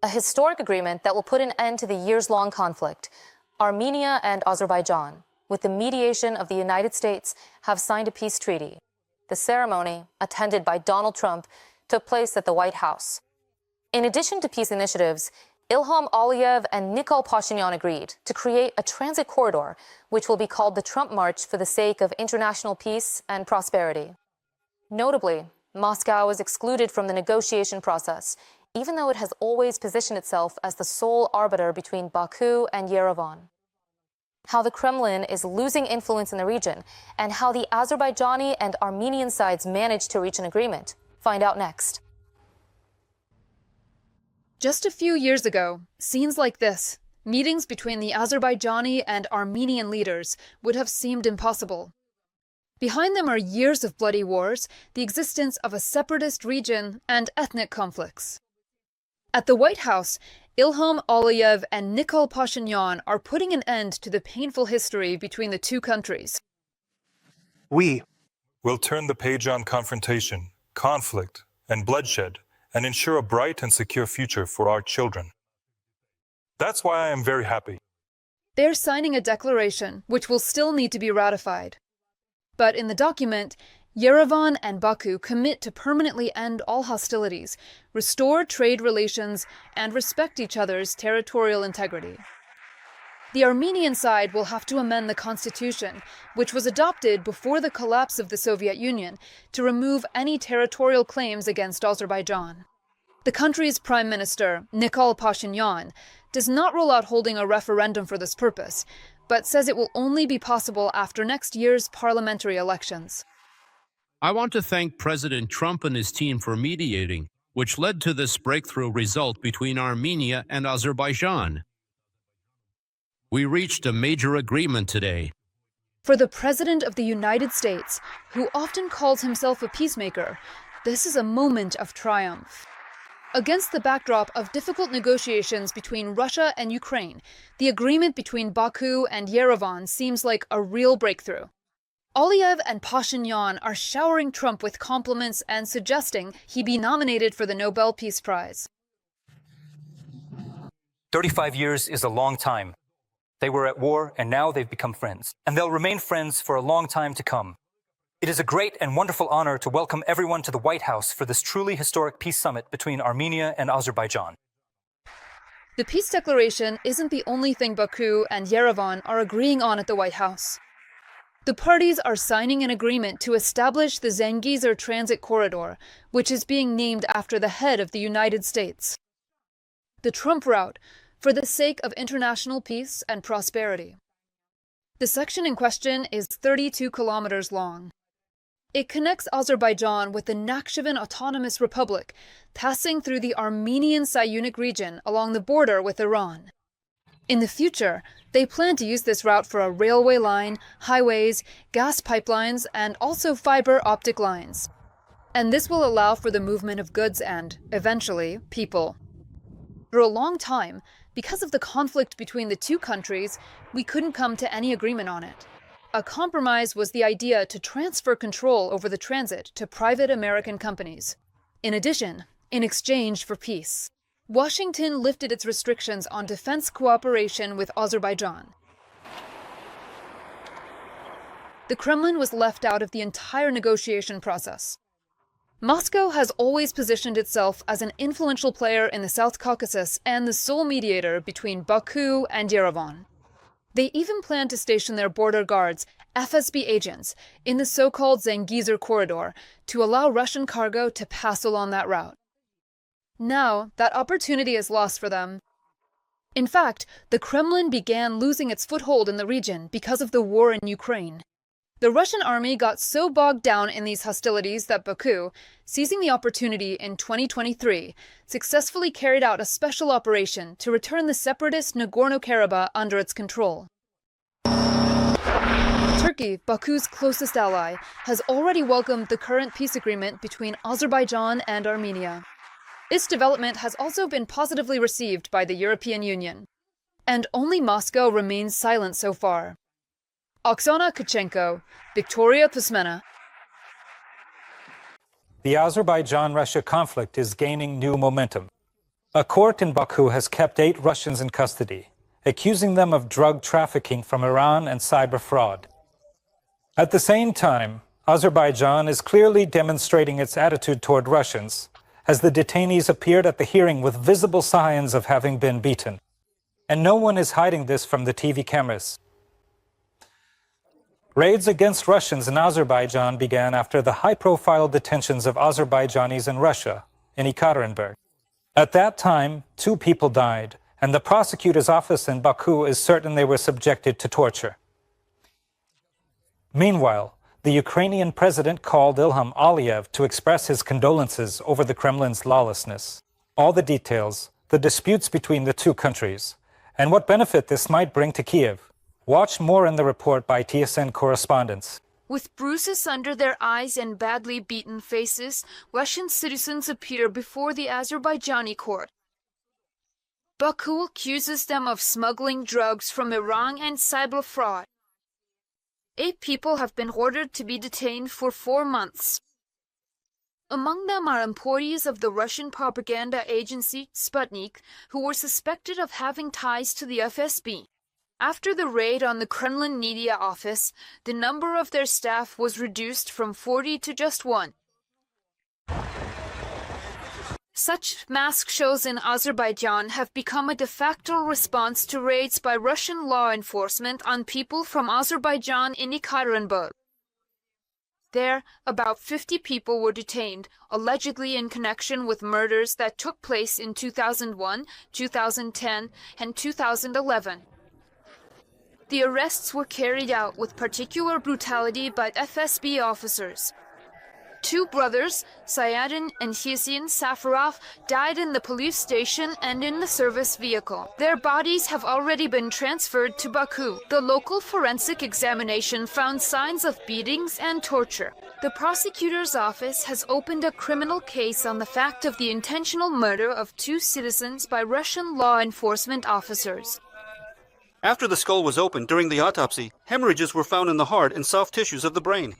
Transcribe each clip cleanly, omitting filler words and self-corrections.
a historic agreement that will put an end to the years-long conflict. Armenia and Azerbaijan, with the mediation of the United States, have signed a peace treaty. The ceremony, attended by Donald Trump, took place at the White House. In addition to peace initiatives, Ilham Aliyev and Nikol Pashinyan agreed to create a transit corridor, which will be called the Trump March for the sake of international peace and prosperity. Notably, Moscow was excluded from the negotiation process, even though it has always positioned itself as the sole arbiter between Baku and Yerevan. How the Kremlin is losing influence in the region, and how the Azerbaijani and Armenian sides managed to reach an agreement. Find out next. Just a few years ago, scenes like this, meetings between the Azerbaijani and Armenian leaders, would have seemed impossible. Behind them are years of bloody wars, the existence of a separatist region, and ethnic conflicts. At the White House, Ilham Aliyev and Nikol Pashinyan are putting an end to the painful history between the two countries. We will turn the page on confrontation, conflict, and bloodshed, and ensure a bright and secure future for our children. That's why I am very happy. They're signing a declaration, which will still need to be ratified. But in the document, Yerevan and Baku commit to permanently end all hostilities, restore trade relations, and respect each other's territorial integrity. The Armenian side will have to amend the constitution, which was adopted before the collapse of the Soviet Union, to remove any territorial claims against Azerbaijan. The country's Prime Minister, Nikol Pashinyan, does not rule out holding a referendum for this purpose, but says it will only be possible after next year's parliamentary elections. I want to thank President Trump and his team for mediating, which led to this breakthrough result between Armenia and Azerbaijan. We reached a major agreement today. For the President of the United States, who often calls himself a peacemaker, this is a moment of triumph. Against the backdrop of difficult negotiations between Russia and Ukraine, the agreement between Baku and Yerevan seems like a real breakthrough. Aliyev and Pashinyan are showering Trump with compliments and suggesting he be nominated for the Nobel Peace Prize. 35 years is a long time. They were at war, and now they've become friends. And they'll remain friends for a long time to come. It is a great and wonderful honor to welcome everyone to the White House for this truly historic peace summit between Armenia and Azerbaijan. The peace declaration isn't the only thing Baku and Yerevan are agreeing on at the White House. The parties are signing an agreement to establish the Zengezur Transit Corridor, which is being named after the head of the United States. The Trump route, for the sake of international peace and prosperity. The section in question is 32 kilometers long. It connects Azerbaijan with the Nakhchivan Autonomous Republic, passing through the Armenian Sayunic region along the border with Iran. In the future, they plan to use this route for a railway line, highways, gas pipelines, and also fiber optic lines. And this will allow for the movement of goods and, eventually, people. For a long time, because of the conflict between the two countries, we couldn't come to any agreement on it. A compromise was the idea to transfer control over the transit to private American companies. In addition, in exchange for peace, Washington lifted its restrictions on defense cooperation with Azerbaijan. The Kremlin was left out of the entire negotiation process. Moscow has always positioned itself as an influential player in the South Caucasus and the sole mediator between Baku and Yerevan. They even plan to station their border guards, FSB agents, in the so-called Zengezur corridor to allow Russian cargo to pass along that route. Now, that opportunity is lost for them. In fact, the Kremlin began losing its foothold in the region because of the war in Ukraine. The Russian army got so bogged down in these hostilities that Baku, seizing the opportunity in 2023, successfully carried out a special operation to return the separatist Nagorno-Karabakh under its control. Turkey, Baku's closest ally, has already welcomed the current peace agreement between Azerbaijan and Armenia. Its development has also been positively received by the European Union. And only Moscow remains silent so far. Oksana Kachenko, Victoria Pismena. The Azerbaijan-Russia conflict is gaining new momentum. A court in Baku has kept 8 Russians in custody, accusing them of drug trafficking from Iran and cyber fraud. At the same time, Azerbaijan is clearly demonstrating its attitude toward Russians, as the detainees appeared at the hearing with visible signs of having been beaten. And no one is hiding this from the TV cameras. Raids against Russians in Azerbaijan began after the high-profile detentions of Azerbaijanis in Russia, in Ekaterinburg. At that time, 2 people died, and the prosecutor's office in Baku is certain they were subjected to torture. Meanwhile, the Ukrainian president called Ilham Aliyev to express his condolences over the Kremlin's lawlessness. All the details, the disputes between the 2 countries, and what benefit this might bring to Kiev. Watch more in the report by TSN correspondents. With bruises under their eyes and badly beaten faces, Russian citizens appear before the Azerbaijani court. Baku accuses them of smuggling drugs from Iran and cyber fraud. 8 people have been ordered to be detained for 4 months. Among them are employees of the Russian propaganda agency Sputnik, who were suspected of having ties to the FSB. After the raid on the Kremlin media office, the number of their staff was reduced from 40 to just 1. Such mask shows in Azerbaijan have become a de facto response to raids by Russian law enforcement on people from Azerbaijan in Ekaterinburg. There, about 50 people were detained, allegedly in connection with murders that took place in 2001, 2010, and 2011. The arrests were carried out with particular brutality by FSB officers. 2 brothers, Sayadin and Hisin Safarov, died in the police station and in the service vehicle. Their bodies have already been transferred to Baku. The local forensic examination found signs of beatings and torture. The prosecutor's office has opened a criminal case on the fact of the intentional murder of 2 citizens by Russian law enforcement officers. After the skull was opened during the autopsy, hemorrhages were found in the hard and soft tissues of the brain.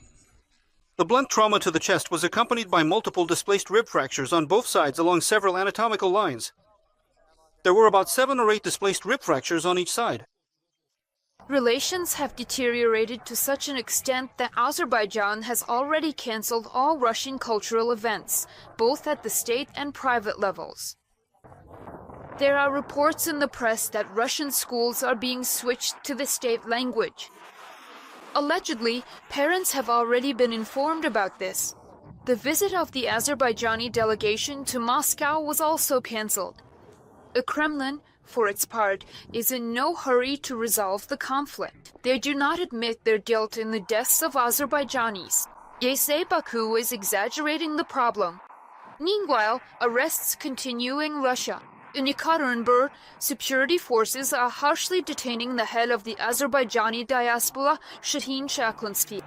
The blunt trauma to the chest was accompanied by multiple displaced rib fractures on both sides along several anatomical lines. There were about 7 or 8 displaced rib fractures on each side. Relations have deteriorated to such an extent that Azerbaijan has already cancelled all Russian cultural events, both at the state and private levels. There are reports in the press that Russian schools are being switched to the state language. Allegedly, parents have already been informed about this. The visit of the Azerbaijani delegation to Moscow was also cancelled. The Kremlin, for its part, is in no hurry to resolve the conflict. They do not admit their guilt in the deaths of Azerbaijanis. They say Baku is exaggerating the problem. Meanwhile, arrests continue in Russia. In Ekaterinburg, security forces are harshly detaining the head of the Azerbaijani diaspora, Shahin Shaklinsky.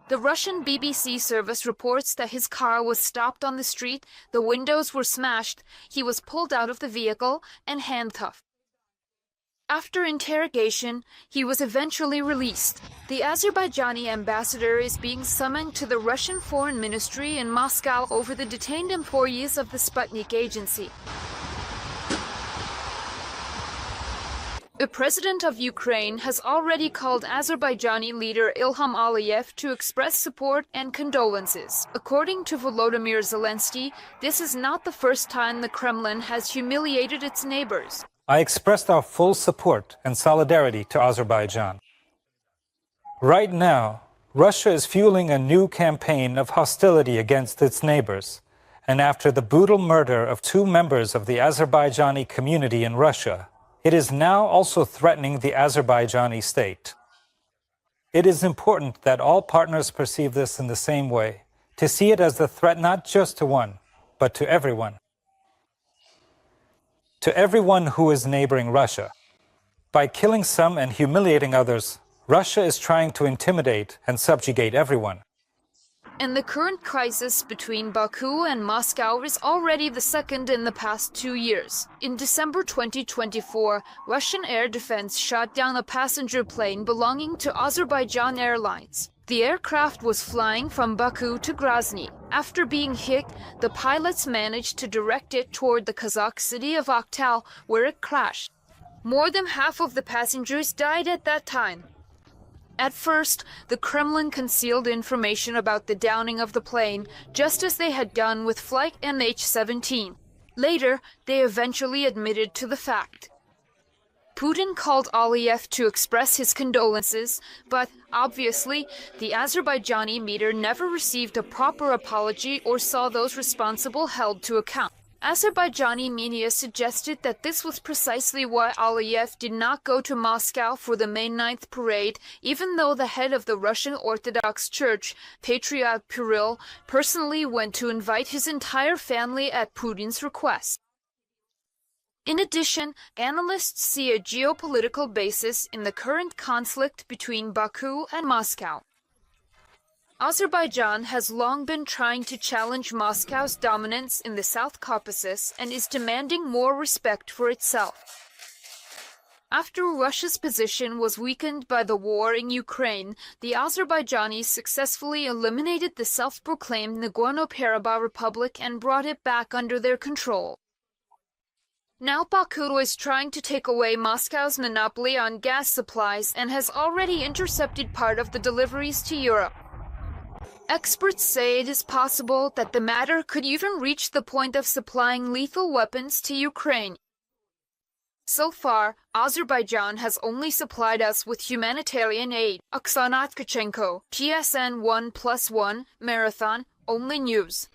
The Russian BBC service reports that his car was stopped on the street, the windows were smashed, he was pulled out of the vehicle and handcuffed. After interrogation, he was eventually released. The Azerbaijani ambassador is being summoned to the Russian Foreign Ministry in Moscow over the detained employees of the Sputnik agency. The president of Ukraine has already called Azerbaijani leader Ilham Aliyev to express support and condolences. According to Volodymyr Zelensky, this is not the first time the Kremlin has humiliated its neighbors. I expressed our full support and solidarity to Azerbaijan. Right now, Russia is fueling a new campaign of hostility against its neighbors. And after the brutal murder of 2 members of the Azerbaijani community in Russia, it is now also threatening the Azerbaijani state. It is important that all partners perceive this in the same way, to see it as a threat not just to one, but to everyone. To everyone who is neighboring Russia. By killing some and humiliating others, Russia is trying to intimidate and subjugate everyone. And the current crisis between Baku and Moscow is already the second in the past 2 years. In December 2024, Russian air defense shot down a passenger plane belonging to Azerbaijan Airlines. The aircraft was flying from Baku to Grozny. After being hit, the pilots managed to direct it toward the Kazakh city of Aktau, where it crashed. More than half of the passengers died at that time. At first, the Kremlin concealed information about the downing of the plane, just as they had done with flight MH17. Later, they eventually admitted to the fact. Putin called Aliyev to express his condolences, but obviously, the Azerbaijani leader never received a proper apology or saw those responsible held to account. Azerbaijani media suggested that this was precisely why Aliyev did not go to Moscow for the May 9th parade, even though the head of the Russian Orthodox Church, Patriarch Kirill, personally went to invite his entire family at Putin's request. In addition, analysts see a geopolitical basis in the current conflict between Baku and Moscow. Azerbaijan has long been trying to challenge Moscow's dominance in the South Caucasus and is demanding more respect for itself. After Russia's position was weakened by the war in Ukraine, the Azerbaijanis successfully eliminated the self-proclaimed Nagorno-Karabakh Republic and brought it back under their control. Now Baku is trying to take away Moscow's monopoly on gas supplies and has already intercepted part of the deliveries to Europe. Experts say it is possible that the matter could even reach the point of supplying lethal weapons to Ukraine. So far, Azerbaijan has only supplied us with humanitarian aid. Oksana Tkachenko, TSN 1+1, Marathon, Only News.